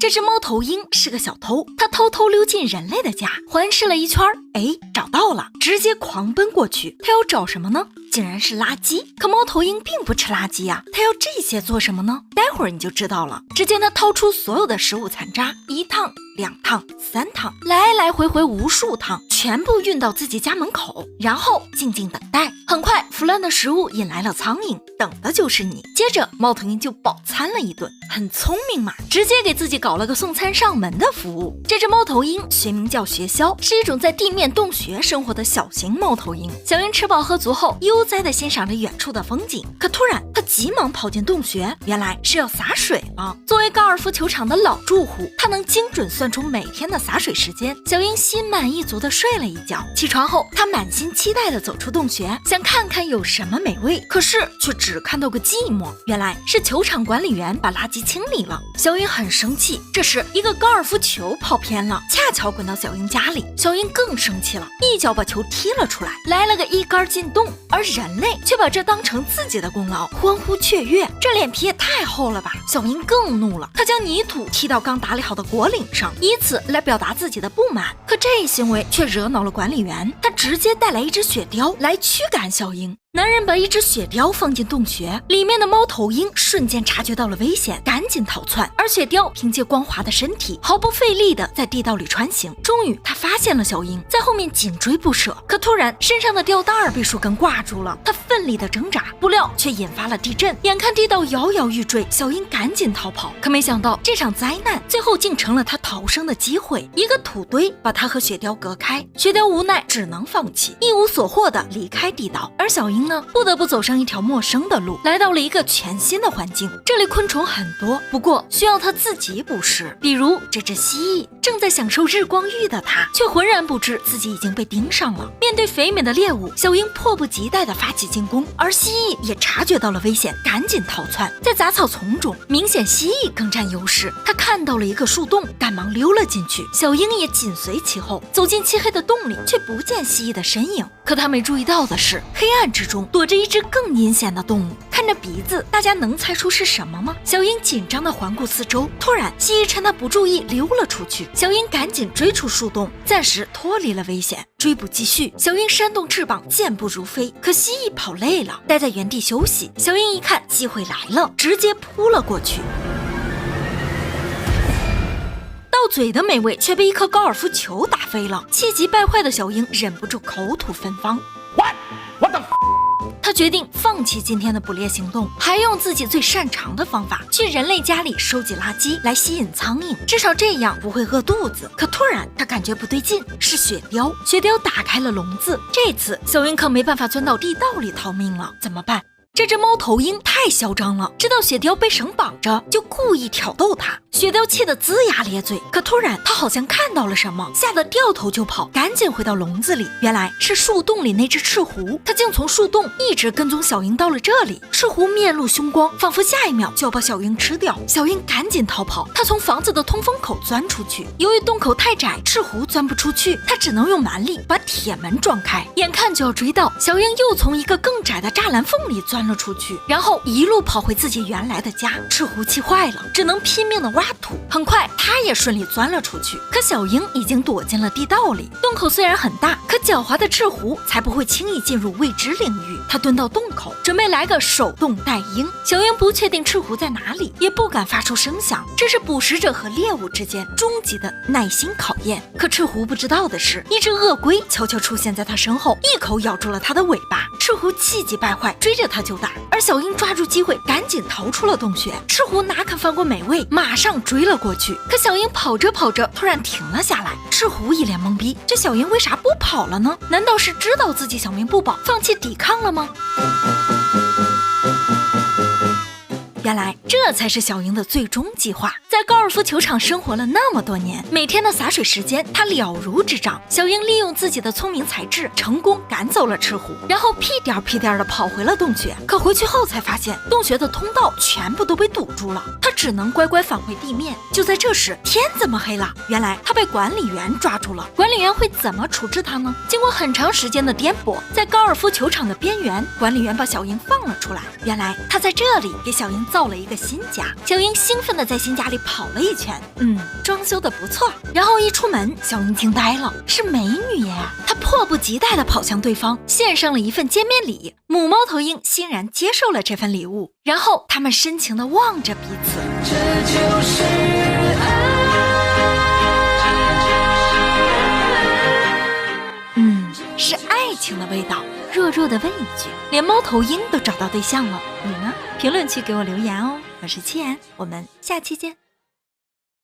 这只猫头鹰是个小偷，它偷偷溜进人类的家，环视了一圈，找到了，直接狂奔过去。它要找什么呢？竟然是垃圾。可猫头鹰并不吃垃圾呀，它要这些做什么呢？待会儿你就知道了。只见它掏出所有的食物残渣，1趟、2趟、3趟，来来回回无数趟，全部运到自己家门口，然后静静等待。很快，腐烂的食物引来了苍蝇，等的就是你。接着，猫头鹰就饱餐了一顿，很聪明嘛，直接给自己搞了个送餐上门的服务。这只猫头鹰学名叫学鸮，是一种在地面洞穴生活的小型猫头鹰。小鹰吃饱喝足后，悠哉地欣赏着远处的风景。可突然，它急忙跑进洞穴，原来是要洒水了。作为高尔夫球场的老住户，它能精准算出每天的洒水时间。小鹰心满意足地睡了一觉，起床后，它满心期待地走出洞穴，想看看有什么美味，可是却只看到个寂寞。原来是球场管理员把垃圾清理了。小鹰很生气，这时一个高尔夫球跑偏了，恰巧滚到小鹰家里。小鹰更生气了，一脚把球踢了出来，来了个一杆进洞，而人类却把这当成自己的功劳，欢呼雀跃，这脸皮也太厚了吧。小鹰更怒了，他将泥土踢到刚打理好的果岭上，以此来表达自己的不满。可这一行为却惹恼了管理员，他直接带来一只雪貂来驱赶小鹰。男人把一只雪貂放进洞穴，里面的猫头鹰瞬间察觉到了危险，赶紧逃窜。而雪貂凭借光滑的身体，毫不费力地在地道里穿行。终于，他发现了小鹰，在后面紧追不舍。可突然，身上的吊带被树根挂住了，他奋力地挣扎，不料却引发了地震。眼看地道摇摇欲坠，小鹰赶紧逃跑。可没想到，这场灾难最后竟成了他逃生的机会。一个土堆把他和雪貂隔开，雪貂无奈只能放弃，一无所获地离开地道。而小鹰不得不走上一条陌生的路，来到了一个全新的环境。这里昆虫很多，不过需要它自己捕食。比如这只蜥蜴，正在享受日光浴的它，却浑然不知自己已经被盯上了。面对肥美的猎物，小鹰迫不及待地发起进攻，而蜥蜴也察觉到了危险，赶紧逃窜。在杂草丛中，明显蜥蜴更占优势。它看到了一个树洞，赶忙溜了进去，小鹰也紧随其后。走进漆黑的洞里，却不见蜥蜴的身影。可他没注意到的是，黑暗之中躲着一只更阴险的动物。看着鼻子，大家能猜出是什么吗？小鹰紧张地环顾四周，突然蜥蜴趁他不注意溜了出去。小鹰赶紧追出树洞，暂时脱离了危险。追捕继续，小鹰扇动翅膀，健步如飞。可蜥蜴跑累了，待在原地休息。小鹰一看机会来了，直接扑了过去。到嘴的美味却被一颗高尔夫球打飞了，气急败坏的小鹰忍不住口吐芬芳。What the？ 他决定放弃今天的捕猎行动，还用自己最擅长的方法去人类家里收集垃圾来吸引苍蝇，至少这样不会饿肚子。可突然他感觉不对劲，是雪貂。雪貂打开了笼子，这次小鹰可没办法钻到地道里逃命了，怎么办？这只猫头鹰太嚣张了，知道雪貂被绳绑着，就故意挑逗它。雪貂气得龇牙咧嘴，可突然它好像看到了什么，吓得掉头就跑，赶紧回到笼子里。原来是树洞里那只赤狐，它竟从树洞一直跟踪小鹰到了这里。赤狐面露凶光，仿佛下一秒就要把小鹰吃掉。小鹰赶紧逃跑，它从房子的通风口钻出去，由于洞口太窄，赤狐钻不出去，它只能用蛮力把铁门撞开。眼看就要追到，小鹰又从一个更窄的栅栏缝里钻了出去，然后一路跑回自己原来的家。赤狐气坏了，只能拼命的挖土。很快他也顺利钻了出去，可小鹰已经躲进了地道里。洞口虽然很大，可狡猾的赤狐才不会轻易进入未知领域。他蹲到洞口，准备来个手动带鹰。小鹰不确定赤狐在哪里，也不敢发出声响，这是捕食者和猎物之间终极的耐心考验。可赤狐不知道的是，一只鳄龟悄悄出现在他身后，一口咬住了他的尾巴。赤狐气急败坏，追着他就打，而小鹰抓住机会赶紧逃出了洞穴。赤狐哪肯放过美味，马上追了过去。可小鹰跑着跑着突然停了下来，赤狐一脸懵逼，这小鹰为啥不跑了呢？难道是知道自己小命不保，放弃抵抗了吗？原来这才是小鹰的最终计划。在高尔夫球场生活了那么多年，每天的洒水时间他了如指掌。小鹰利用自己的聪明才智，成功赶走了赤狐，然后屁颠屁颠的跑回了洞穴。可回去后才发现，洞穴的通道全部都被堵住了，他只能乖乖返回地面。就在这时，天怎么黑了？原来他被管理员抓住了。管理员会怎么处置他呢？经过很长时间的颠簸，在高尔夫球场的边缘，管理员把小鹰放了出来。原来他在这里给小鹰造了一个新家。小英兴奋地在新家里跑了一圈，装修的不错。然后一出门，小英惊呆了，是美女耶！她迫不及待地跑向对方，献上了一份见面礼。母猫头鹰欣然接受了这份礼物，然后他们深情地望着彼此。这就是爱。是爱情的味道。弱弱的问一句，连猫头鹰都找到对象了，你呢？评论区给我留言哦。我是七言，我们下期见。